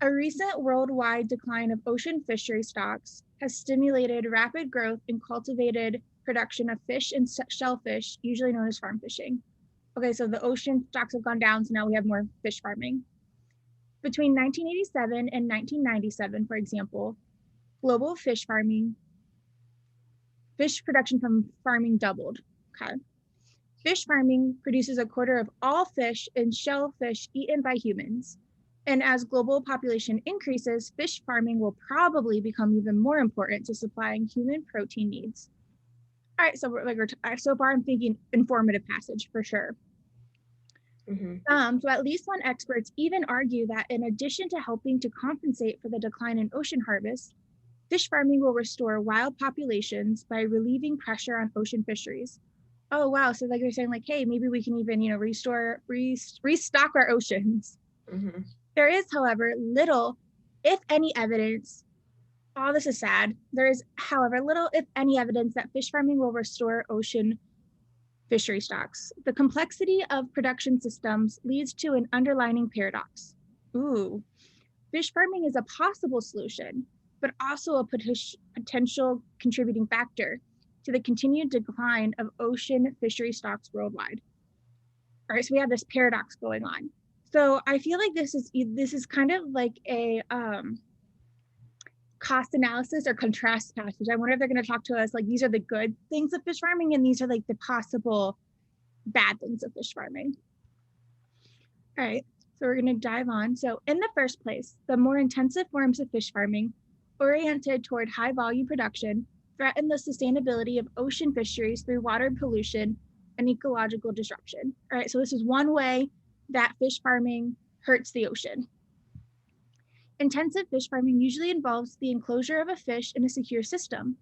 A recent worldwide decline of ocean fishery stocks has stimulated rapid growth in cultivated production of fish and shellfish, usually known as farm fishing. Okay, so the ocean stocks have gone down, so now we have more fish farming. Between 1987 and 1997, for example, global fish production from farming doubled. Okay. Fish farming produces a quarter of all fish and shellfish eaten by humans. And as global population increases, fish farming will probably become even more important to supplying human protein needs. All right, so far I'm thinking informative passage for sure. So at least some experts even argue that in addition to helping to compensate for the decline in ocean harvest, fish farming will restore wild populations by relieving pressure on ocean fisheries. Oh, wow. So like they're saying like, hey, maybe we can even, restock our oceans. There is, however, little, if any evidence, oh, this is sad. There is, however, little, if any evidence that fish farming will restore ocean fishery stocks. The complexity of production systems leads to an underlying paradox. Ooh, fish farming is a possible solution, but also a potential contributing factor to the continued decline of ocean fishery stocks worldwide. All right, so we have this paradox going on. So I feel like this is kind of like a cost analysis or contrast passage. I wonder if they're going to talk to us like these are the good things of fish farming and these are like the possible bad things of fish farming. All right, so we're going to dive on. So in the first place, the more intensive forms of fish farming oriented toward high volume production threaten the sustainability of ocean fisheries through water pollution and ecological disruption. All right, so this is one way that fish farming hurts the ocean. Intensive fish farming usually involves the enclosure of a fish in a secure system.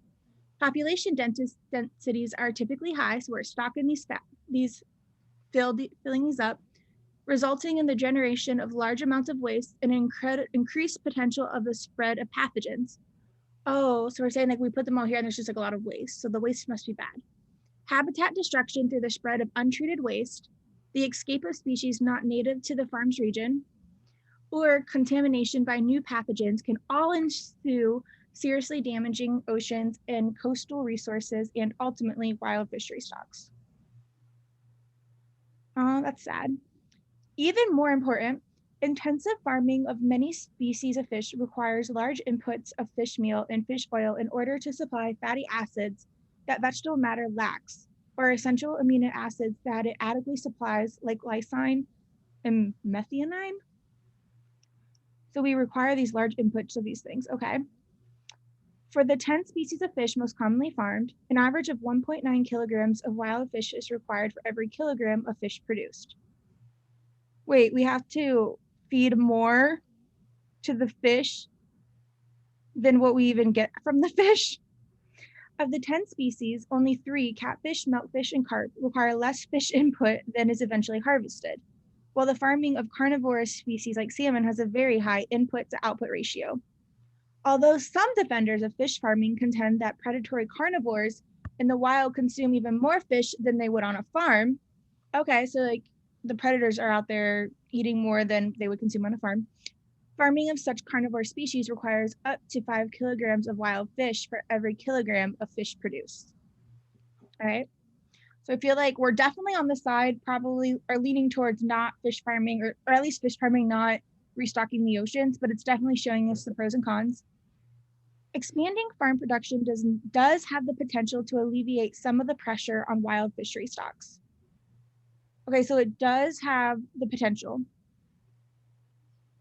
Population densities are typically high, so we're stocking filling these up, resulting in the generation of large amounts of waste and increased potential of the spread of pathogens. Oh, so we're saying like we put them all here and there's just like a lot of waste, so the waste must be bad. Habitat destruction through the spread of untreated waste, the escape of species not native to the farm's region, or contamination by new pathogens can all ensue, seriously damaging oceans and coastal resources and ultimately wild fishery stocks. Oh, that's sad. Even more important, intensive farming of many species of fish requires large inputs of fish meal and fish oil in order to supply fatty acids that vegetable matter lacks, or essential amino acids that it adequately supplies, like lysine and methionine. So we require these large inputs of these things, okay? For the 10 species of fish most commonly farmed, an average of 1.9 kilograms of wild fish is required for every kilogram of fish produced. Wait, we have to feed more to the fish than what we even get from the fish? Of the 10 species, only 3, catfish, milkfish, and carp, require less fish input than is eventually harvested, while the farming of carnivorous species like salmon has a very high input to output ratio. Although some defenders of fish farming contend that predatory carnivores in the wild consume even more fish than they would on a farm. Okay, so like the predators are out there eating more than they would consume on a farm. Farming of such carnivore species requires up to 5 kilograms of wild fish for every kilogram of fish produced. All right. So I feel like we're definitely on the side, probably are leaning towards not fish farming, or at least fish farming not restocking the oceans, but it's definitely showing us the pros and cons. Expanding farm production does have the potential to alleviate some of the pressure on wild fishery stocks. Okay, so it does have the potential.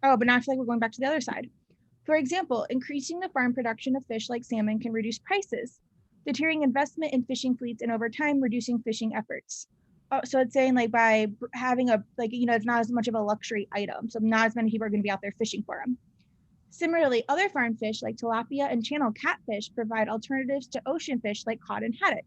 Oh, but now I feel like we're going back to the other side. For example, increasing the farm production of fish like salmon can reduce prices, deterring investment in fishing fleets and over time reducing fishing efforts. Oh, so it's saying like by having it's not as much of a luxury item, so not as many people are going to be out there fishing for them. Similarly, other farm fish like tilapia and channel catfish provide alternatives to ocean fish like cod and haddock.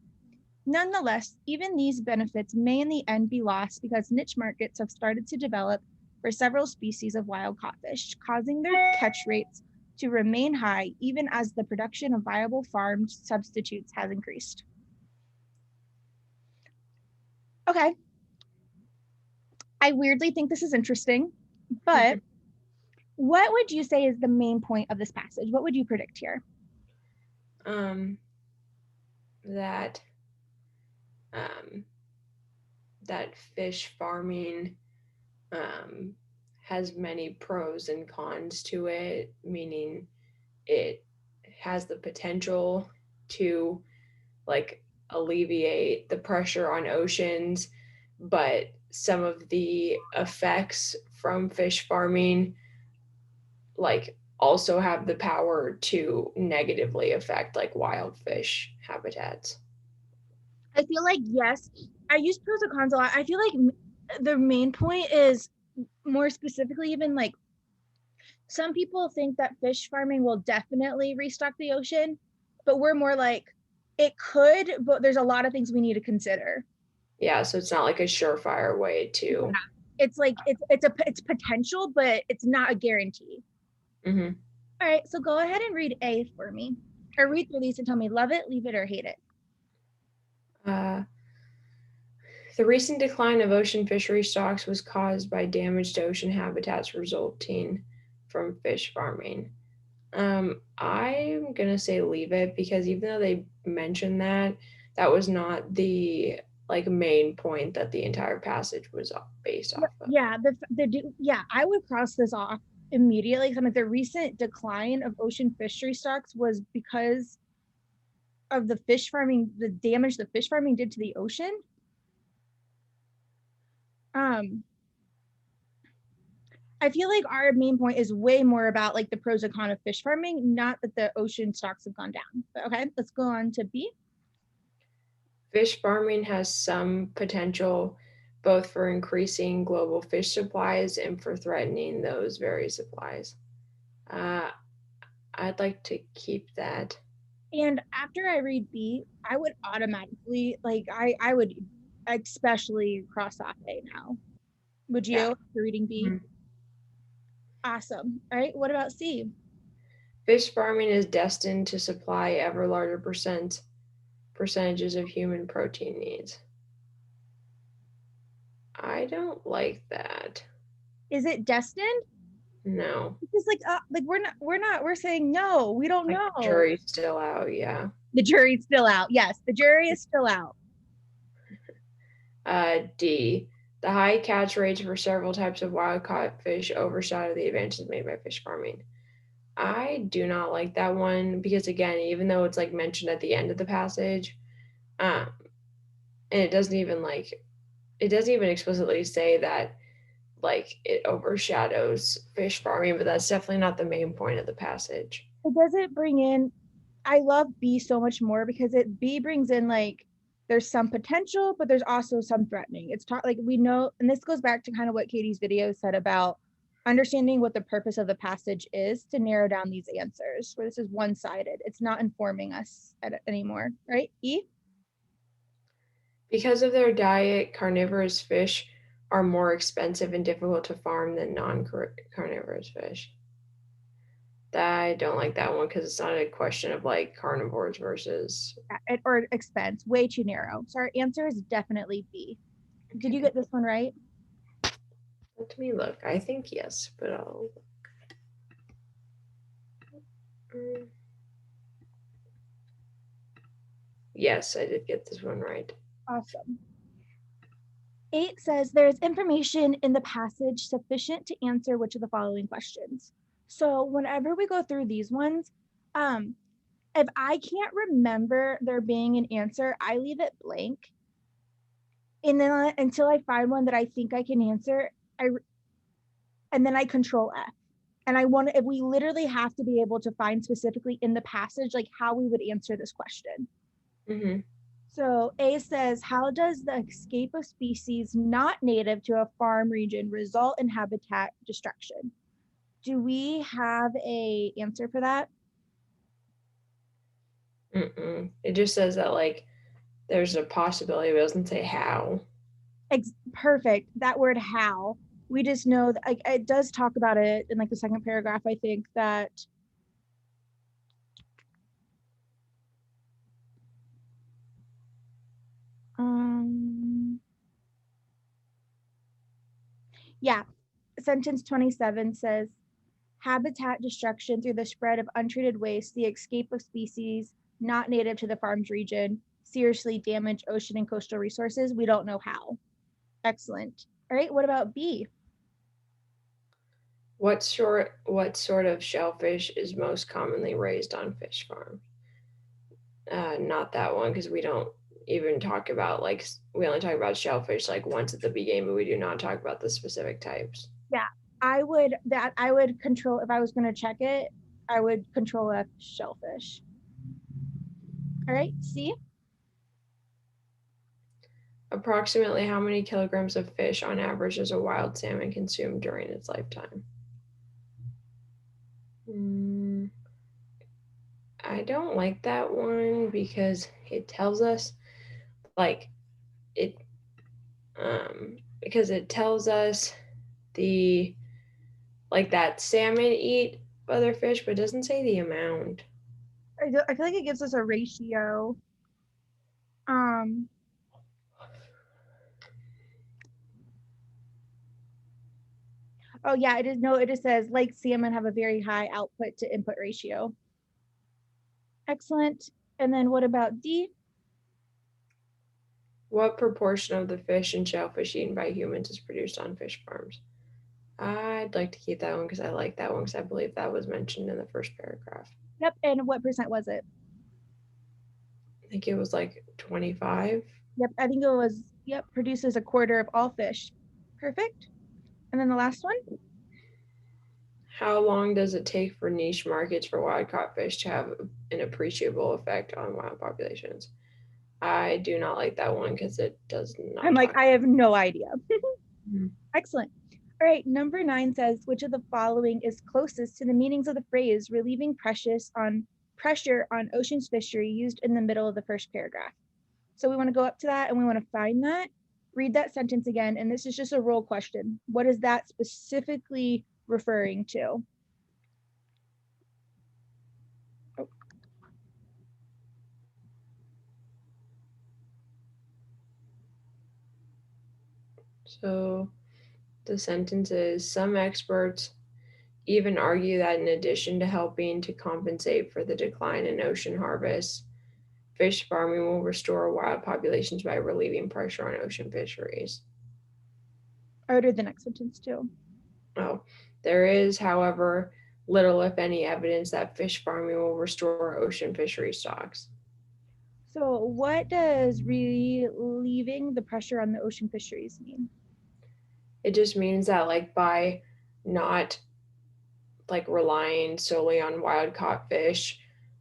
Nonetheless, even these benefits may in the end be lost because niche markets have started to develop for several species of wild caught fish, causing their catch rates to remain high even as the production of viable farmed substitutes has increased. Okay. I weirdly think this is interesting, but What would you say is the main point of this passage? What would you predict here? That um, that fish farming um, has many pros and cons to it, meaning it has the potential to like alleviate the pressure on oceans, but some of the effects from fish farming like also have the power to negatively affect like wild fish habitats. I feel like, yes, I use pros and cons a lot. I feel like the main point is more specifically, even like some people think that fish farming will definitely restock the ocean, but we're more like it could, but there's a lot of things we need to consider. Yeah, so it's not like a surefire way Yeah. to. It's like it's potential, but it's not a guarantee. Mm-hmm. All right, so go ahead and read A for me. Or read through these and tell me love it, leave it, or hate it. uh, the recent decline of ocean fishery stocks was caused by damaged ocean habitats resulting from fish farming. I'm gonna say leave it because even though they mentioned that, that was not the like main point that the entire passage was based off of. Yeah, yeah, I would cross this off immediately. Some of the recent decline of ocean fishery stocks was because of the fish farming, the damage the fish farming did to the ocean. Um, I feel like our main point is way more about like the pros and cons of fish farming, not that the ocean stocks have gone down. But okay, let's go on to B. Fish farming has some potential both for increasing global fish supplies and for threatening those very supplies. Uh, I'd like to keep that. And after I read B, I would automatically like I would especially cross off A now. Would Yeah. you after reading B? Mhm. Awesome. All right, what about C? Fish farming is destined to supply ever larger percentages of human protein needs. I don't like that. Is it destined? No. Because like we're saying no, we don't Like the know. jury's still out, yeah. The jury's still out. Yes, the jury is still out. D. The high catch rates for several types of wild caught fish overshadow the advances made by fish farming. I do not like that one because again, even though it's like mentioned at the end of the passage, um, and it doesn't even explicitly say that like it overshadows fish farming, but that's definitely not the main point of the passage. It doesn't bring in. I love B so much more because it B brings in like there's some potential, but there's also some threatening. It's taught like we know, and this goes back to kind of what Katie's video said about understanding what the purpose of the passage is to narrow down these answers. Where this is one-sided, it's not informing us anymore, right? E. Because of their diet, carnivorous fish are more expensive and difficult to farm than non-carnivorous fish. I don't like that one because it's not a question of like carnivores versus. Or expense, way too narrow. So our answer is definitely B. Did you Okay, get this one right? let me look. I think yes, but I'll. Mm, yes, I did get this one right. Awesome. 8 says there is information in the passage sufficient to answer which of the following questions. So whenever we go through these ones, um, if I can't remember there being an answer, I leave it blank. And then until I find one that I think I can answer, and then I control F. And I want to, if we literally have to be able to find specifically in the passage, like how we would answer this question. Mm-hmm. So A says, how does the escape of species not native to a farm region result in habitat destruction? Do we have a answer for that? Mm-mm. It just says that like there's a possibility, but it doesn't say how. Perfect. That word how. We just know that like, it does talk about it in like the second paragraph, I think that um yeah, sentence 27 says habitat destruction through the spread of untreated waste, the escape of species not native to the farm's region, seriously damage ocean and coastal resources. We don't know how. Excellent. All right, what about B? What sort of shellfish is most commonly raised on fish farms? Not that one, because we don't even talk about we only talk about shellfish like once at the beginning, but we do not talk about the specific types. Yeah, I would control if I was going to check it, I would control F shellfish. All right, C. Approximately how many kilograms of fish on average does a wild salmon consume during its lifetime? I don't like that one because it tells us like it because it tells us the that salmon eat other fish, but it doesn't say the amount. I feel like it gives us a ratio. Um, oh yeah, it is no, it just says lake salmon have a very high output to input ratio. Excellent. And then what about D? What proportion of the fish and shellfish eaten by humans is produced on fish farms? I'd like to keep that one because I like that one because I believe that was mentioned in the first paragraph. Yep. And what percent was it? I think it was like 25. Yep. I think it was, yep, produces a quarter of all fish. Perfect. And then the last one? How long does it take for niche markets for wild caught fish to have an appreciable effect on wild populations? I do not like that one because it does I'm not like, talk. I have no idea. Mhm. Excellent. All right, number 9 says, which of the following is closest to the meanings of the phrase relieving pressure on ocean's fishery used in the middle of the first paragraph? So we want to go up to that and we want to find that. Read that sentence again, and this is just a role question. What is that specifically referring to? Oh, So the sentence is some experts even argue that in addition to helping to compensate for the decline in ocean harvests, fish farming will restore wild populations by relieving pressure on ocean fisheries. I would read the next sentence too. Oh, there is, however, little, if any, evidence that fish farming will restore ocean fishery stocks. So what does relieving the pressure on the ocean fisheries mean? It just means that, by not relying solely on wild caught fish,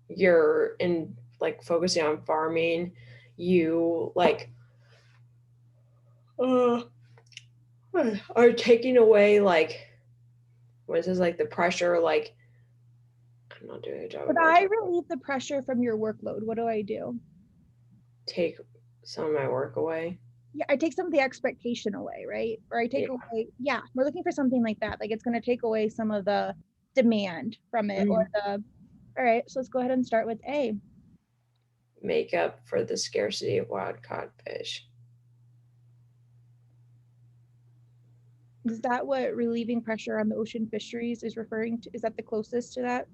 you're in focusing on farming, you uh, are taking away what is this the pressure I'm not doing a job If of I articulating. relieve the pressure from your workload, what do I do? Take some of my work away. Yeah, I take some of the expectation away, right? Or I take Yeah. away, yeah, we're looking for something like that. Like it's going to take away some of the demand from it or Mhm. all right, so let's go ahead and start with A. Make up for the scarcity of wild caught fish. Is that what relieving pressure on the ocean fisheries is referring to? Is that the closest to that?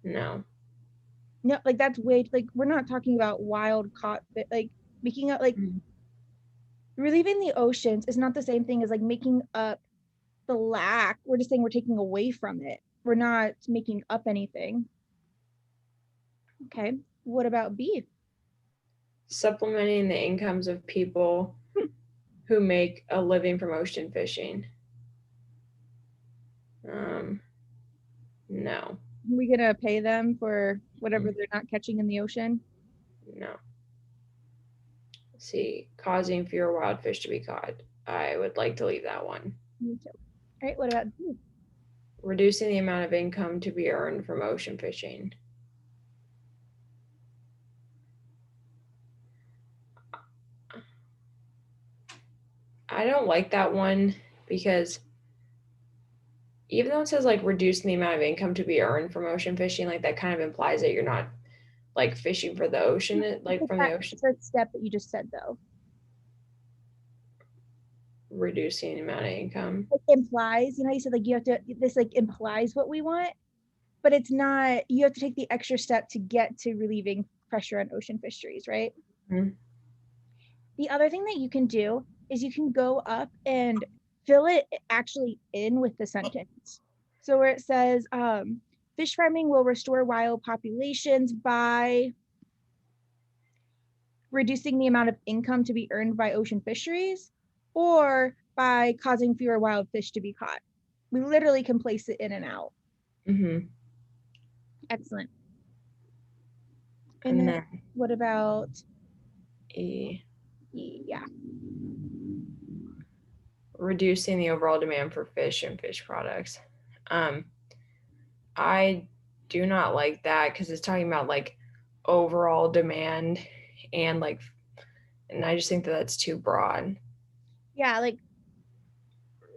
No. No, like that's way, like we're not talking about wild caught, like making up, like Mhm. relieving the oceans is not the same thing as like making up the lack. We're just saying we're taking away from it. We're not making up anything. Okay. What about beef? Supplementing the incomes of people who make a living from ocean fishing. No. Are we gonna pay them for whatever Mm, they're not catching in the ocean? no. See, causing fewer wild fish to be caught. I would like to leave that one. Me too. All right. What about beef? Reducing the amount of income to be earned from ocean fishing. I don't like that one because even though it says reducing the amount of income to be earned from ocean fishing, that kind of implies that you're not fishing for the ocean, It's from the that ocean. first step that you just said though. Reducing the amount of income. It implies, you know, you said like you have to, this like implies what we want, but it's not, you have to take the extra step to get to relieving pressure on ocean fisheries, right? Mm-hmm. The other thing that you can do is you can go up and fill it actually in with the sentence. So where it says, fish farming will restore wild populations by reducing the amount of income to be earned by ocean fisheries or by causing fewer wild fish to be caught. We literally can place it in and out. Mm-hmm. Excellent. And And then then what about E, yeah. reducing the overall demand for fish and fish products. I do not like that because it's talking about like overall demand and like, and I just think that that's too broad. Yeah, like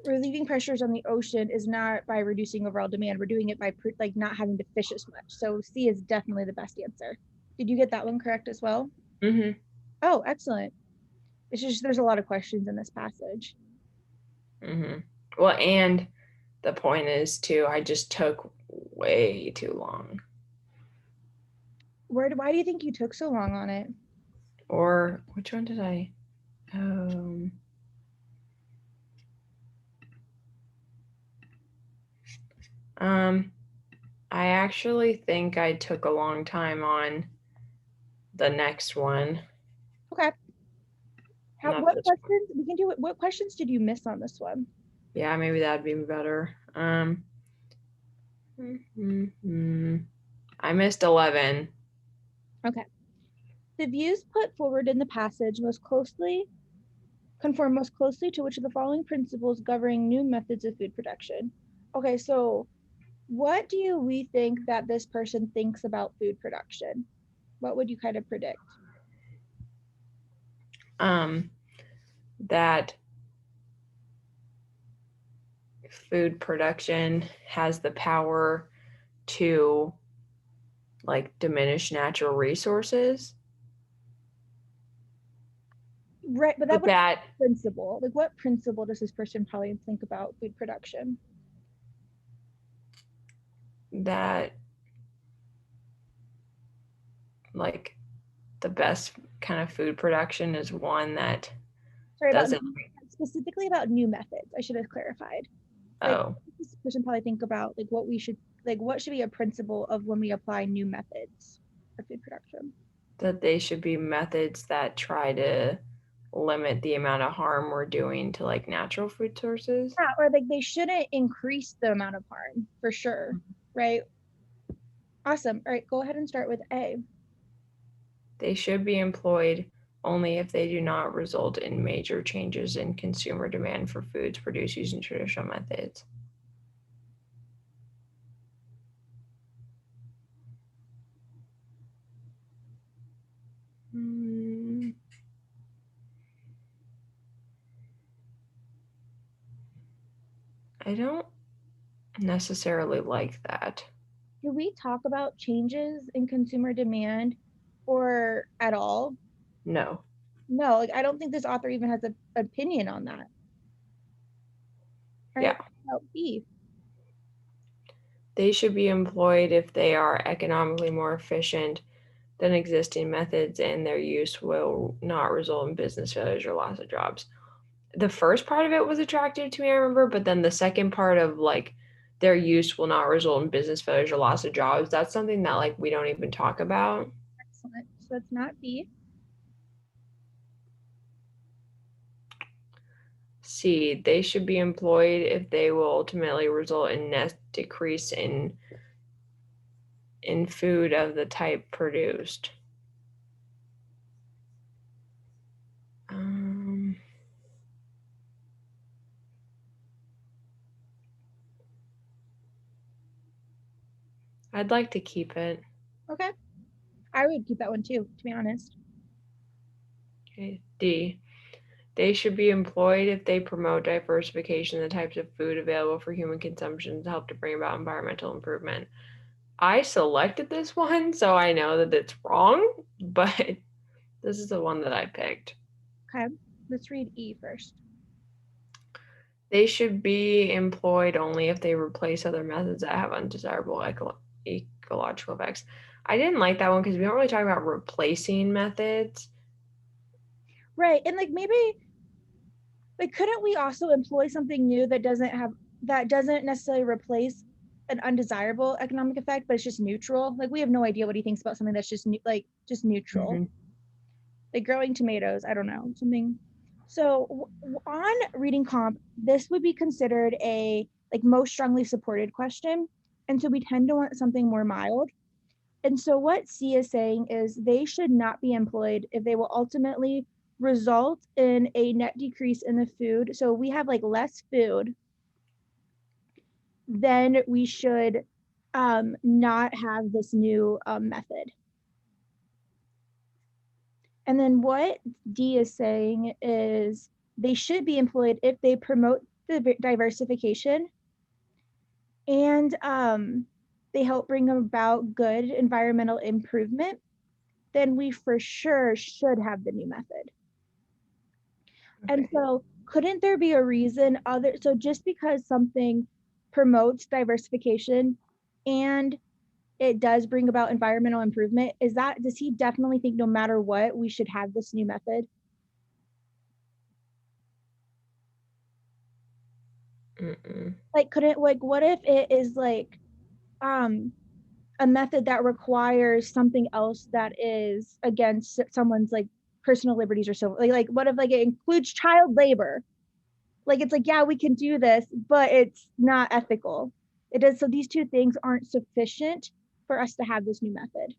relieving pressures on the ocean is not by reducing overall demand. We're doing it by like not having to fish as much. So C is definitely the best answer. Did you get that one correct as well? Mm-hmm. Oh, excellent. It's just there's a lot of questions in this passage. Mm-hmm. Well, and the point is too, I just took way too long. Why do you think you took so long on it? Or which one did I? Um, um, I actually think I took a long time on the next one, Okay. not What this one. questions we can do it? What questions did you miss on this one? Yeah, maybe that'd be better. I missed 11. Okay. The views put forward in the passage most closely conform most closely to which of the following principles governing new methods of food production. Okay, so what do we think that this person thinks about food production? What would you kind of predict? Um, that food production has the power to like diminish natural resources. Right, but that But would be that principle. Like, what principle does this person probably think about food production? that like the best kind of food production is one that Sorry, about doesn't. specifically about new methods. I should have clarified. Like, Oh, this person probably think about like what we should like what should be a principle of when we apply new methods for food production. that they should be methods that try to limit the amount of harm we're doing to like natural food sources. Yeah, or like they shouldn't increase the amount of harm for sure. Right. Awesome. All right, go ahead and start with A. They should be employed only if they do not result in major changes in consumer demand for foods produced using traditional methods. I don't necessarily like that. Do we talk about changes in consumer demand or at all? No. No, like I don't think this author even has an opinion on that. All right, Yeah. about B. They should be employed if they are economically more efficient than existing methods and their use will not result in business failures or loss of jobs. The first part of it was attractive to me, I remember, but then the second part of like their use will not result in business failures or loss of jobs, that's something that like we don't even talk about. Excellent. So that's not B. C, they should be employed if they will ultimately result in net decrease in food of the type produced. I'd like to keep it. Okay. I would keep that one too, to be honest. Okay. D, they should be employed if they promote diversification in the types of food available for human consumption to help to bring about environmental improvement. I selected this one, so I know that it's wrong, but this is the one that I picked. Okay. Let's read E first. They should be employed only if they replace other methods that have undesirable ecological effects. I didn't like that one because we don't really talk about replacing methods. Right. And like maybe like couldn't we also employ something new that doesn't necessarily replace an undesirable economic effect, but it's just neutral? Like we have no idea what he thinks about something that's just just neutral. Mm-hmm. Like growing tomatoes, I don't know, something. So on reading comp, this would be considered a like most strongly supported question. And so we tend to want something more mild. And so what C is saying is they should not be employed if they will ultimately result in a net decrease in the food. So we have like less food, then we should not have this new method. And then what D is saying is they should be employed if they promote the diversification and they help bring about good environmental improvement, then we for sure should have the new method. Okay. And so couldn't there be a reason other, so just because something promotes diversification and it does bring about environmental improvement, does he definitely think no matter what, we should have this new method? Mm-mm. Like, what if it is like, um, a method that requires something else that is against someone's like personal liberties or so like what if like it includes child labor, like it's like yeah we can do this but it's not ethical, it does, so these two things aren't sufficient for us to have this new method,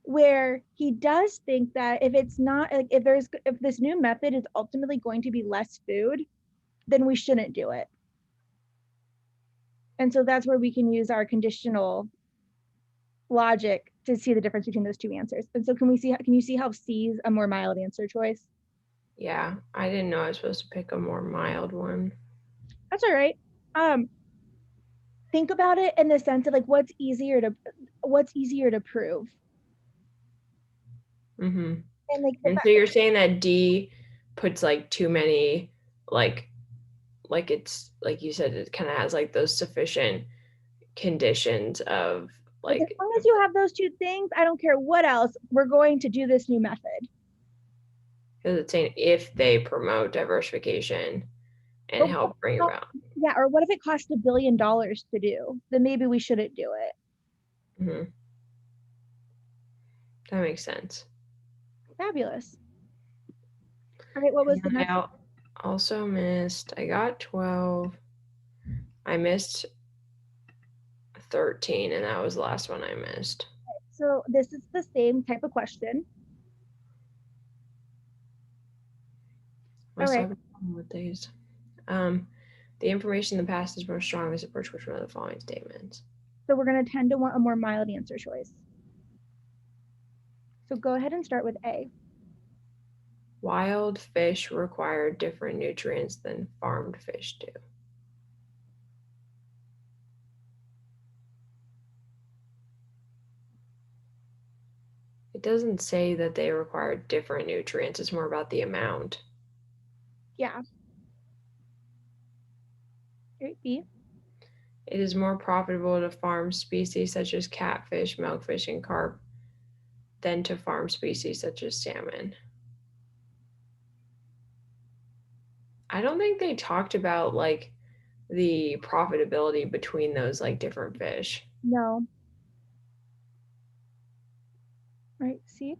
where he does think that if it's not like if this new method is ultimately going to be less food, then we shouldn't do it. And so that's where we can use our conditional logic to see the difference between those two answers. And so can you see how C is a more mild answer choice? Yeah, I didn't know I was supposed to pick a more mild one. That's all right. Um, think about it in the sense of like what's easier to prove. Mm-hmm. And like And so you're saying that D puts like too many, like it's like you said, it kind of has like those sufficient conditions of like as like long as you have those two things, I don't care what else, we're going to do this new method. because it's saying if they promote diversification and But help bring about. yeah, or what if it costs $1 billion to do? Then maybe we shouldn't do it. Mm-hmm. That makes sense. Fabulous. All right, what was the And next? I also missed, I got 12. I missed 13, and that was the last one I missed. So this is the same type of question. All Must right, have a problem with these. Um, the information in the past is more strongly supports which one of the following statements. so we're going to tend to want a more mild answer choice. So go ahead and start with A. Wild fish require different nutrients than farmed fish do. It doesn't say that they require different nutrients, it's more about the amount. Yeah. Right, B. It is more profitable to farm species such as catfish, milkfish, and carp than to farm species such as salmon. I don't think they talked about like the profitability between those like different fish. No. Right, C.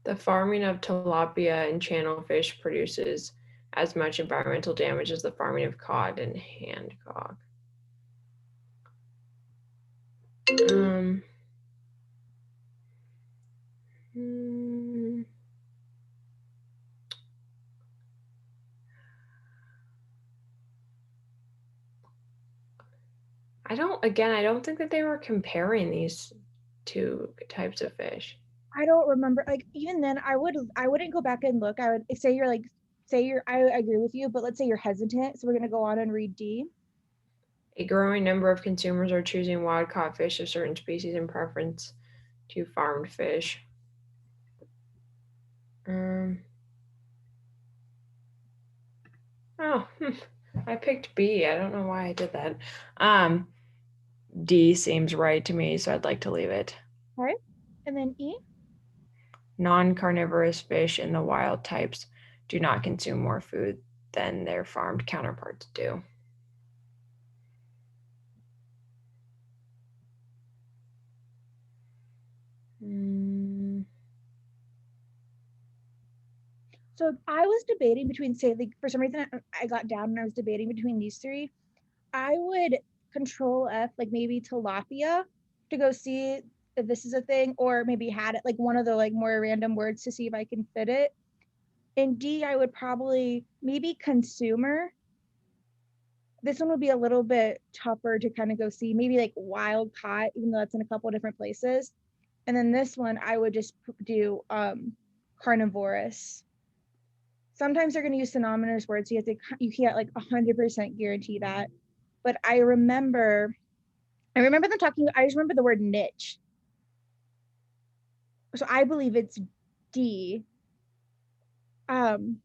The farming of tilapia and channel fish produces as much environmental damage as the farming of cod and handcock. Um, hmm, I don't think that they were comparing these two types of fish. I don't remember. Like even then, I wouldn't go back and look. I would say you're like say you're. I agree with you, but let's say you're hesitant. So we're gonna go on and read D. A growing number of consumers are choosing wild caught fish of certain species in preference to farmed fish. Um, I picked B. I don't know why I did that. D seems right to me, so I'd like to leave it. All right. And then E. Non-carnivorous fish in the wild types do not consume more food than their farmed counterparts do. Mm, So I was debating between, say, like for some reason I got down and I was debating between these three. I would control F, like maybe tilapia to go see if this is a thing, or maybe had it like one of the like more random words to see if I can fit it. And D, I would probably maybe consumer. This one would be a little bit tougher to kind of go see, maybe like wild caught, even though that's in a couple of different places. And then this one, I would just do carnivorous. Sometimes they're going to use synonymous words, so you can't like 100% guarantee that. But I remember them talking. I just remember the word niche, so I believe it's D. Um,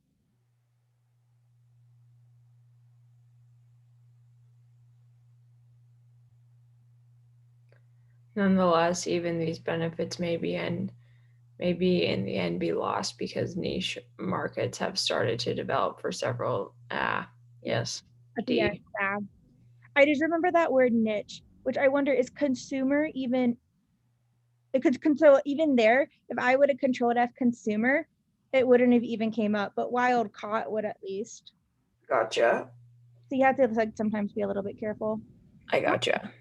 Nonetheless, even these benefits may in the end be lost because niche markets have started to develop for several. Yes, at the end, D. yeah. I just remember that word niche, which I wonder is consumer even. It could control even there. If I would have controlled F consumer, it wouldn't have even came up. But wild caught would at least. Gotcha. So you have to like sometimes be a little bit careful. I gotcha.